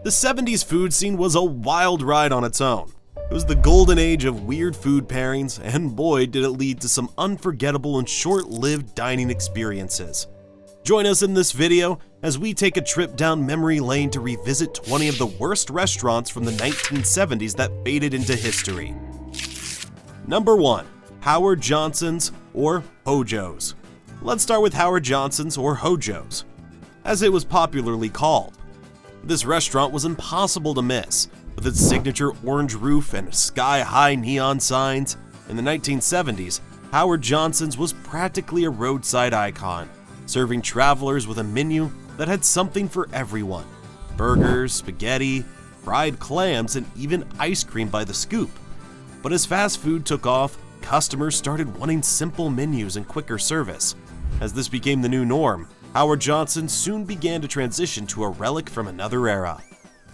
The 70s food scene was a wild ride on its own. It was the golden age of weird food pairings, and boy did it lead to some unforgettable and short-lived dining experiences. Join us in this video as we take a trip down memory lane to revisit 20 of the worst restaurants from the 1970s that faded into history. Number 1. Howard Johnson's or Hojo's. Let's start with Howard Johnson's or Hojo's, as it was popularly called. This restaurant was impossible to miss, with its signature orange roof and sky-high neon signs. In the 1970s, Howard Johnson's was practically a roadside icon, serving travelers with a menu that had something for everyone: burgers, spaghetti, fried clams, and even ice cream by the scoop. But as fast food took off, customers started wanting simple menus and quicker service. As this became the new norm, Howard Johnson soon began to transition to a relic from another era.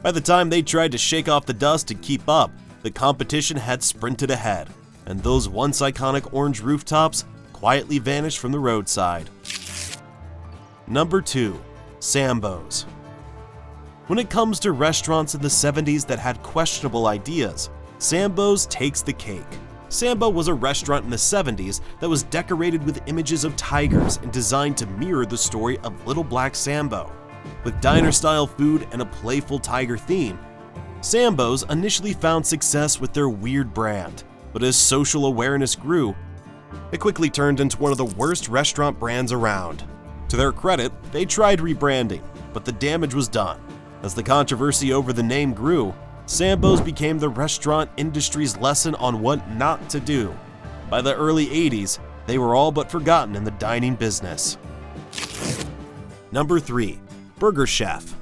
By the time they tried to shake off the dust and keep up, the competition had sprinted ahead, and those once iconic orange rooftops quietly vanished from the roadside. Number 2. Sambo's. When it comes to restaurants in the 70s that had questionable ideas, Sambo's takes the cake. Sambo was a restaurant in the 70s that was decorated with images of tigers and designed to mirror the story of Little Black Sambo. With diner-style food and a playful tiger theme, Sambo's initially found success with their weird brand, but as social awareness grew, it quickly turned into one of the worst restaurant brands around. To their credit, they tried rebranding, but the damage was done. As the controversy over the name grew, Sambo's became the restaurant industry's lesson on what not to do. By the early 80s, they were all but forgotten in the dining business. Number 3. Burger Chef.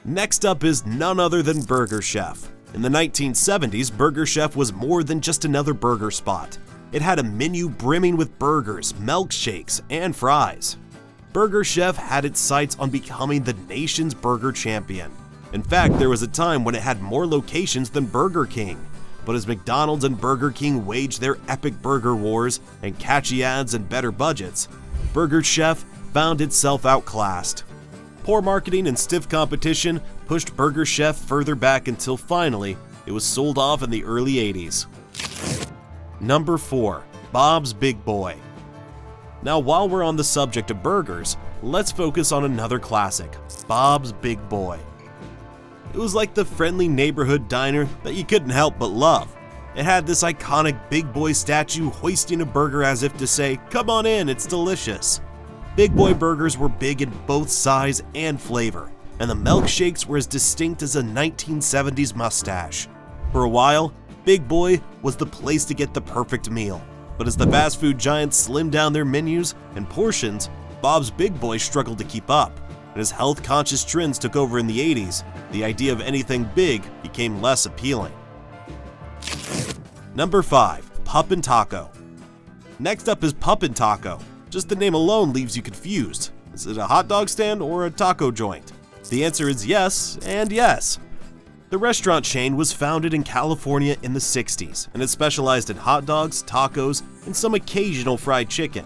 Next up is none other than Burger Chef. In the 1970s, Burger Chef was more than just another burger spot. It had a menu brimming with burgers, milkshakes, and fries. Burger Chef had its sights on becoming the nation's burger champion. In fact, there was a time when it had more locations than Burger King. But as McDonald's and Burger King waged their epic burger wars and catchy ads and better budgets, Burger Chef found itself outclassed. Poor marketing and stiff competition pushed Burger Chef further back until finally it was sold off in the early 80s. Number 4. Bob's Big Boy. Now, while we're on the subject of burgers, let's focus on another classic, Bob's Big Boy. It was like the friendly neighborhood diner that you couldn't help but love. It had this iconic Big Boy statue hoisting a burger as if to say, "Come on in, it's delicious." Big Boy burgers were big in both size and flavor, and the milkshakes were as distinct as a 1970s mustache. For a while, Big Boy was the place to get the perfect meal. But as the fast food giants slimmed down their menus and portions, Bob's Big Boy struggled to keep up. And as health-conscious trends took over in the 80s, the idea of anything big became less appealing. Number 5. Pup and Taco. Next up is Pup and Taco. Just the name alone leaves you confused. Is it a hot dog stand or a taco joint? The answer is yes and yes. The restaurant chain was founded in California in the 60s, and it specialized in hot dogs, tacos, and some occasional fried chicken.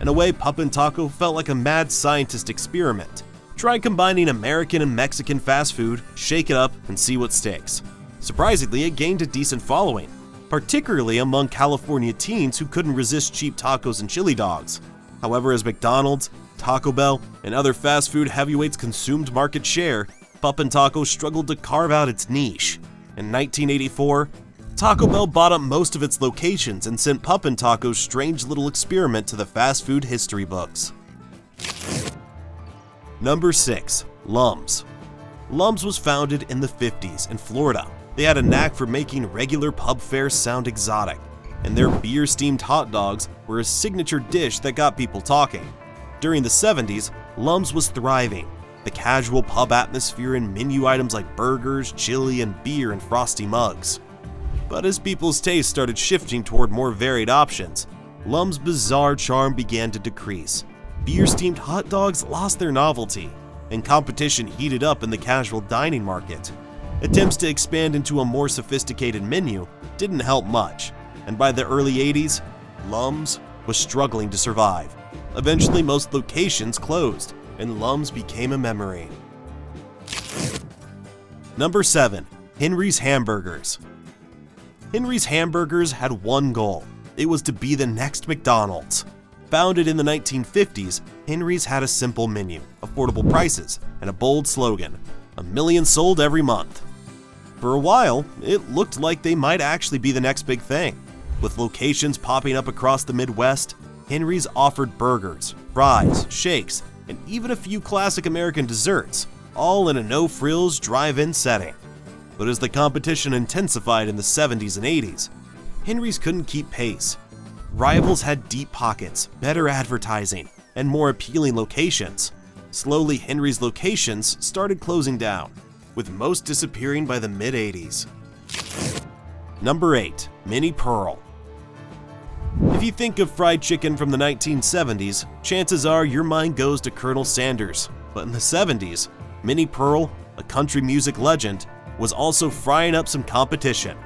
In a way, Pup and Taco felt like a mad scientist experiment. Try combining American and Mexican fast food, shake it up, and see what sticks. Surprisingly, it gained a decent following, particularly among California teens who couldn't resist cheap tacos and chili dogs. However, as McDonald's, Taco Bell, and other fast food heavyweights consumed market share, Pup and Taco struggled to carve out its niche. In 1984, Taco Bell bought up most of its locations and sent Pup and Taco's strange little experiment to the fast food history books. Number 6. Lum's. Lum's was founded in the 50s in Florida. They had a knack for making regular pub fare sound exotic, and their beer-steamed hot dogs were a signature dish that got people talking. During the 70s, Lum's was thriving. The casual pub atmosphere and menu items like burgers, chili, and beer in frosty mugs. But as people's tastes started shifting toward more varied options, Lum's bizarre charm began to decrease. Beer-steamed hot dogs lost their novelty, and competition heated up in the casual dining market. Attempts to expand into a more sophisticated menu didn't help much, and by the early 80s, Lum's was struggling to survive. Eventually, most locations closed, and Lum's became a memory. Number 7. Henry's Hamburgers. Henry's Hamburgers had one goal. It was to be the next McDonald's. Founded in the 1950s, Henry's had a simple menu, affordable prices, and a bold slogan: "A million sold every month." For a while, it looked like they might actually be the next big thing. With locations popping up across the Midwest, Henry's offered burgers, fries, shakes, and even a few classic American desserts, all in a no-frills drive-in setting. But as the competition intensified in the 70s and 80s, Henry's couldn't keep pace. Rivals had deep pockets, better advertising, and more appealing locations. Slowly, Henry's locations started closing down, with most disappearing by the mid-80s. Number 8. Mini Pearl. If you think of fried chicken from the 1970s, chances are your mind goes to Colonel Sanders. But in the 70s, Mini Pearl, a country music legend, was also frying up some competition.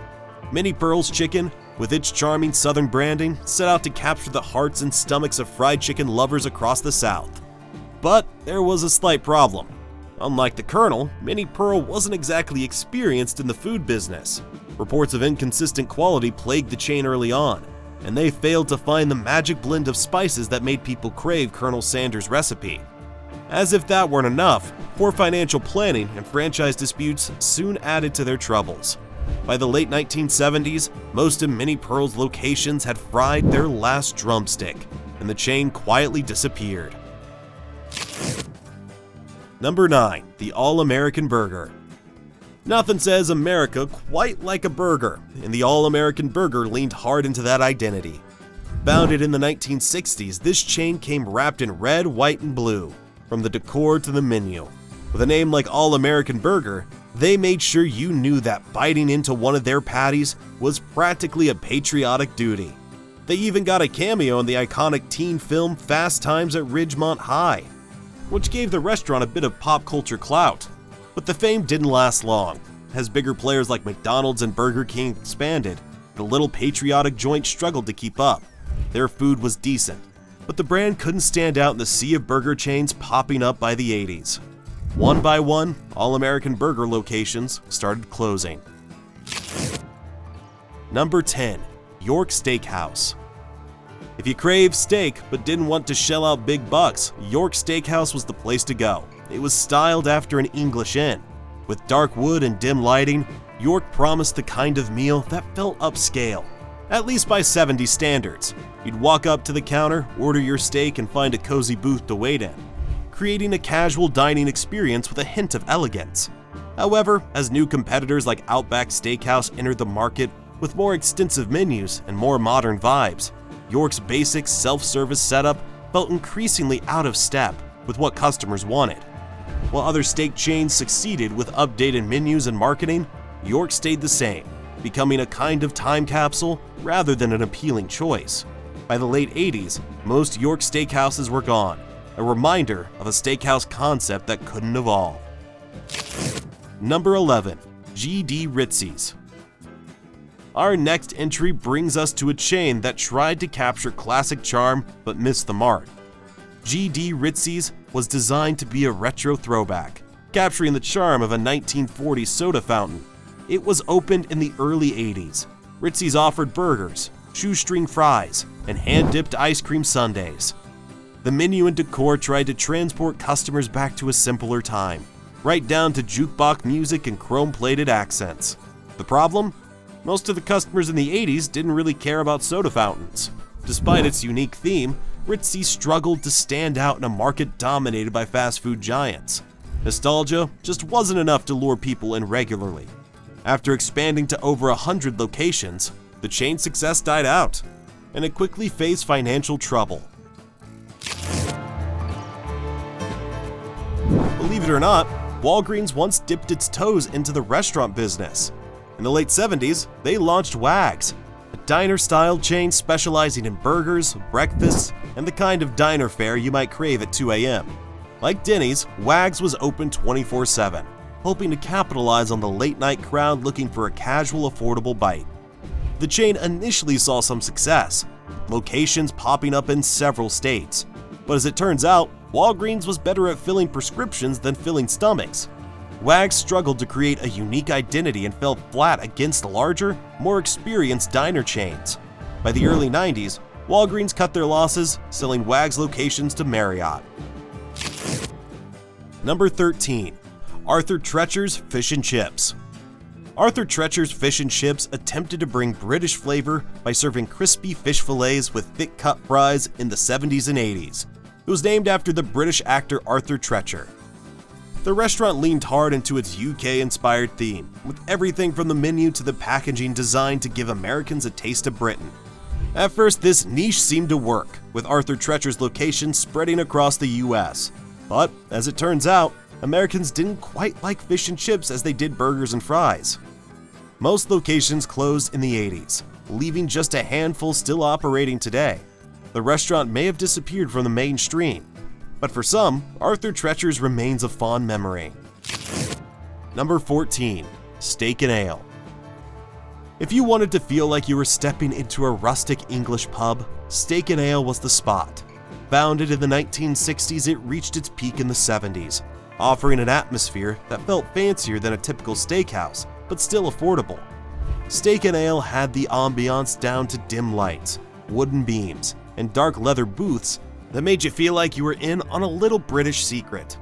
Mini Pearl's chicken, with its charming southern branding, set out to capture the hearts and stomachs of fried chicken lovers across the South. But there was a slight problem. Unlike the Colonel, Mini Pearl wasn't exactly experienced in the food business. Reports of inconsistent quality plagued the chain early on, and they failed to find the magic blend of spices that made people crave Colonel Sanders' recipe. As if that weren't enough, poor financial planning and franchise disputes soon added to their troubles. By the late 1970s, most of Mini Pearl's locations had fried their last drumstick, and the chain quietly disappeared. Number 9. The All-American Burger. Nothing says America quite like a burger, and the All-American Burger leaned hard into that identity. Founded in the 1960s, this chain came wrapped in red, white, and blue, from the decor to the menu. With a name like All-American Burger, they made sure you knew that biting into one of their patties was practically a patriotic duty. They even got a cameo in the iconic teen film Fast Times at Ridgemont High, which gave the restaurant a bit of pop culture clout. But the fame didn't last long. As bigger players like McDonald's and Burger King expanded, the little patriotic joint struggled to keep up. Their food was decent, but the brand couldn't stand out in the sea of burger chains popping up by the 80s. One by one, All-American Burger locations started closing. Number 10. York Steakhouse. If you craved steak but didn't want to shell out big bucks, York Steakhouse was the place to go. It was styled after an English inn. With dark wood and dim lighting, York promised the kind of meal that felt upscale, at least by 70s standards. You'd walk up to the counter, order your steak, and find a cozy booth to wait in, creating a casual dining experience with a hint of elegance. However, as new competitors like Outback Steakhouse entered the market with more extensive menus and more modern vibes, York's basic self-service setup felt increasingly out of step with what customers wanted. While other steak chains succeeded with updated menus and marketing, York stayed the same, becoming a kind of time capsule rather than an appealing choice. By the late 80s, most York steakhouses were gone, a reminder of a steakhouse concept that couldn't evolve. Number 11. G.D. Ritzy's. Our next entry brings us to a chain that tried to capture classic charm but missed the mark. G.D. Ritzy's was designed to be a retro throwback, capturing the charm of a 1940s soda fountain. It was opened in the early 80s. Ritzy's offered burgers, shoestring fries, and hand-dipped ice cream sundaes. The menu and decor tried to transport customers back to a simpler time, right down to jukebox music and chrome-plated accents. The problem? Most of the customers in the 80s didn't really care about soda fountains. Despite its unique theme, Ritzy struggled to stand out in a market dominated by fast food giants. Nostalgia just wasn't enough to lure people in regularly. After expanding to over 100 locations, the chain's success died out, and it quickly faced financial trouble. Believe it or not, Walgreens once dipped its toes into the restaurant business. In the late 70s, they launched Wags, a diner-style chain specializing in burgers, breakfasts, and the kind of diner fare you might crave at 2 a.m. Like Denny's, Wags was open 24/7, hoping to capitalize on the late-night crowd looking for a casual, affordable bite. The chain initially saw some success, locations popping up in several states. But as it turns out, Walgreens was better at filling prescriptions than filling stomachs. Wags struggled to create a unique identity and fell flat against larger, more experienced diner chains. By the early 90s, Walgreens cut their losses, selling Wags locations to Marriott. Number 13. Arthur Treacher's Fish and Chips. Arthur Treacher's Fish and Chips attempted to bring British flavor by serving crispy fish fillets with thick-cut fries in the 70s and 80s. It was named after the British actor Arthur Treacher. The restaurant leaned hard into its UK-inspired theme, with everything from the menu to the packaging designed to give Americans a taste of Britain. At first, this niche seemed to work, with Arthur Treacher's location spreading across the US. But, as it turns out, Americans didn't quite like fish and chips as they did burgers and fries. Most locations closed in the 80s, leaving just a handful still operating today. The restaurant may have disappeared from the mainstream, but for some, Arthur Treacher's remains a fond memory. Number 14. Steak and Ale. If you wanted to feel like you were stepping into a rustic English pub, Steak and Ale was the spot. Founded in the 1960s, it reached its peak in the 70s, offering an atmosphere that felt fancier than a typical steakhouse, but still affordable. Steak and Ale had the ambiance down to dim lights, wooden beams, and dark leather booths that made you feel like you were in on a little British secret.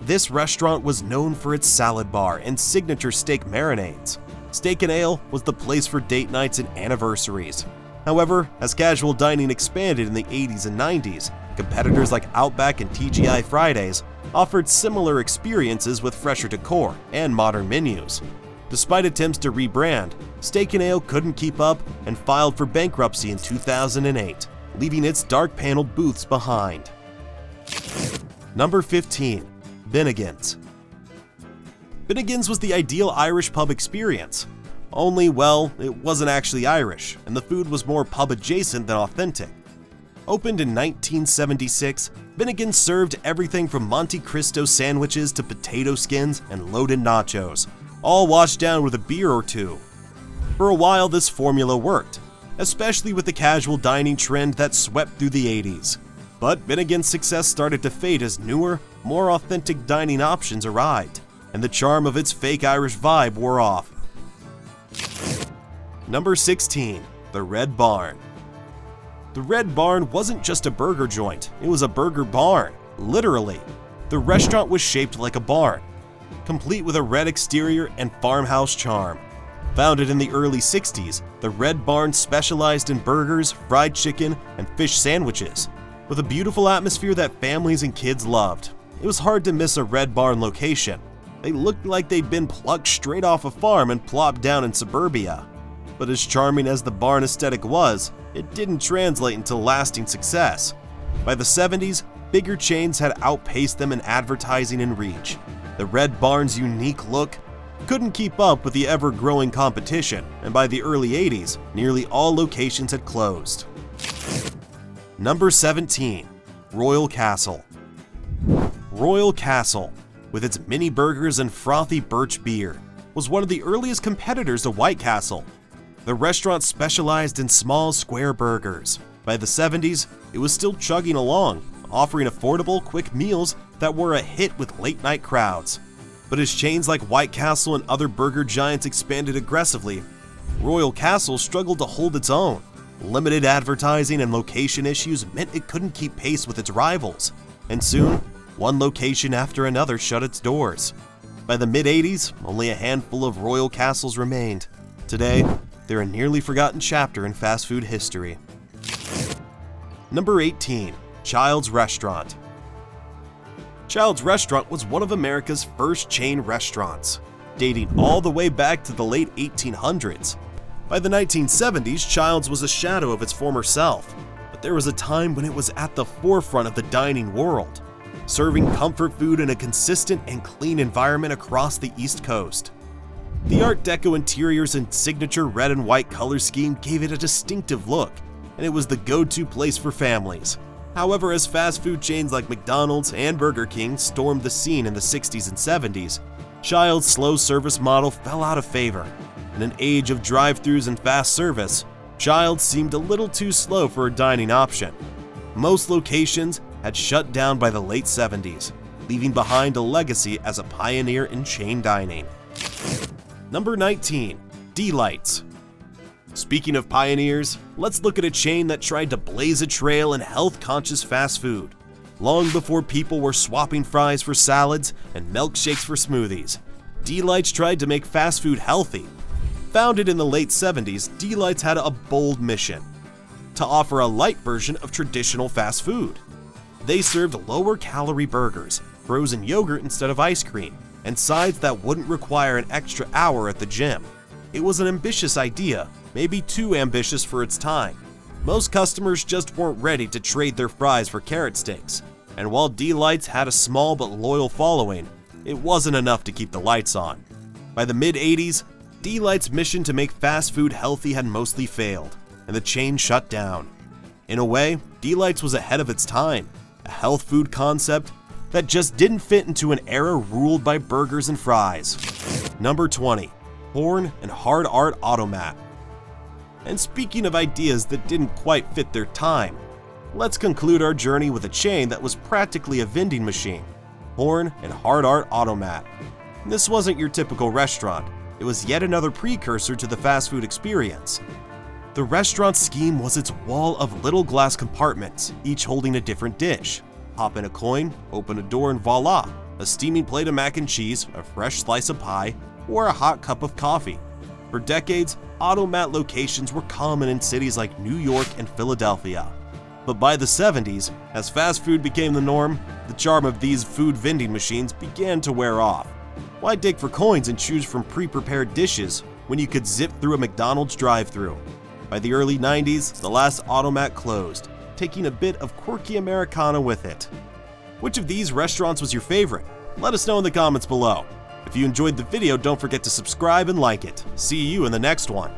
This restaurant was known for its salad bar and signature steak marinades. Steak and Ale was the place for date nights and anniversaries. However, as casual dining expanded in the 80s and 90s, competitors like Outback and TGI Fridays offered similar experiences with fresher decor and modern menus. Despite attempts to rebrand, Steak and Ale couldn't keep up and filed for bankruptcy in 2008, leaving its dark-paneled booths behind. Number 15. Binnigan's. Binnigan's was the ideal Irish pub experience. Only, well, it wasn't actually Irish, and the food was more pub-adjacent than authentic. Opened in 1976, Binnigan's served everything from Monte Cristo sandwiches to potato skins and loaded nachos, all washed down with a beer or two. For a while, this formula worked, especially with the casual dining trend that swept through the 80s. But Binnigan's success started to fade as newer, more authentic dining options arrived, and the charm of its fake Irish vibe wore off. Number 16. The Red Barn. The Red Barn wasn't just a burger joint, it was a burger barn, literally. The restaurant was shaped like a barn, complete with a red exterior and farmhouse charm. Founded in the early 60s, the Red Barn specialized in burgers, fried chicken, and fish sandwiches, with a beautiful atmosphere that families and kids loved. It was hard to miss a Red Barn location. They looked like they'd been plucked straight off a farm and plopped down in suburbia. But as charming as the barn aesthetic was, it didn't translate into lasting success. By the 70s, bigger chains had outpaced them in advertising and reach. The Red Barn's unique look couldn't keep up with the ever-growing competition, and by the early 80s, nearly all locations had closed. Number 17. Royal Castle. Royal Castle, with its mini burgers and frothy birch beer, was one of the earliest competitors to White Castle. The restaurant specialized in small, square burgers. By the 70s, it was still chugging along, offering affordable, quick meals that were a hit with late-night crowds. But as chains like White Castle and other burger giants expanded aggressively, Royal Castle struggled to hold its own. Limited advertising and location issues meant it couldn't keep pace with its rivals, and soon, one location after another shut its doors. By the mid-80s, only a handful of Royal Castles remained. Today, they're a nearly forgotten chapter in fast food history. Number 18. Child's Restaurant. Child's Restaurant was one of America's first chain restaurants, dating all the way back to the late 1800s. By the 1970s, Child's was a shadow of its former self, but there was a time when it was at the forefront of the dining world, serving comfort food in a consistent and clean environment across the East Coast. The Art Deco interiors and signature red and white color scheme gave it a distinctive look, and it was the go-to place for families. However, as fast food chains like McDonald's and Burger King stormed the scene in the 60s and 70s, Child's slow service model fell out of favor. In an age of drive-thrus and fast service, Child's seemed a little too slow for a dining option. Most locations had shut down by the late 70s, leaving behind a legacy as a pioneer in chain dining. Number 19. D-Lights. Speaking of pioneers, let's look at a chain that tried to blaze a trail in health-conscious fast food. Long before people were swapping fries for salads and milkshakes for smoothies, D-Lights tried to make fast food healthy. Founded in the late 70s, D-Lights had a bold mission: to offer a light version of traditional fast food. They served lower-calorie burgers, frozen yogurt instead of ice cream, and sides that wouldn't require an extra hour at the gym. It was an ambitious idea, maybe too ambitious for its time. Most customers just weren't ready to trade their fries for carrot sticks, and while D-Lights had a small but loyal following, it wasn't enough to keep the lights on. By the mid-80s, D-Lights' mission to make fast food healthy had mostly failed, and the chain shut down. In a way, D-Lights was ahead of its time, a health food concept that just didn't fit into an era ruled by burgers and fries. Number 20. Horn and Hard Art Automat. And speaking of ideas that didn't quite fit their time, let's conclude our journey with a chain that was practically a vending machine: Horn and Hard Art Automat. This wasn't your typical restaurant. It was yet another precursor to the fast food experience. The restaurant's scheme was its wall of little glass compartments, each holding a different dish. Pop in a coin, open a door, and voila! A steaming plate of mac and cheese, a fresh slice of pie, or a hot cup of coffee. For decades, automat locations were common in cities like New York and Philadelphia. But by the 70s, as fast food became the norm, the charm of these food vending machines began to wear off. Why dig for coins and choose from pre-prepared dishes when you could zip through a McDonald's drive-thru? By the early 90s, the last automat closed, taking a bit of quirky Americana with it. Which of these restaurants was your favorite? Let us know in the comments below. If you enjoyed the video, don't forget to subscribe and like it. See you in the next one.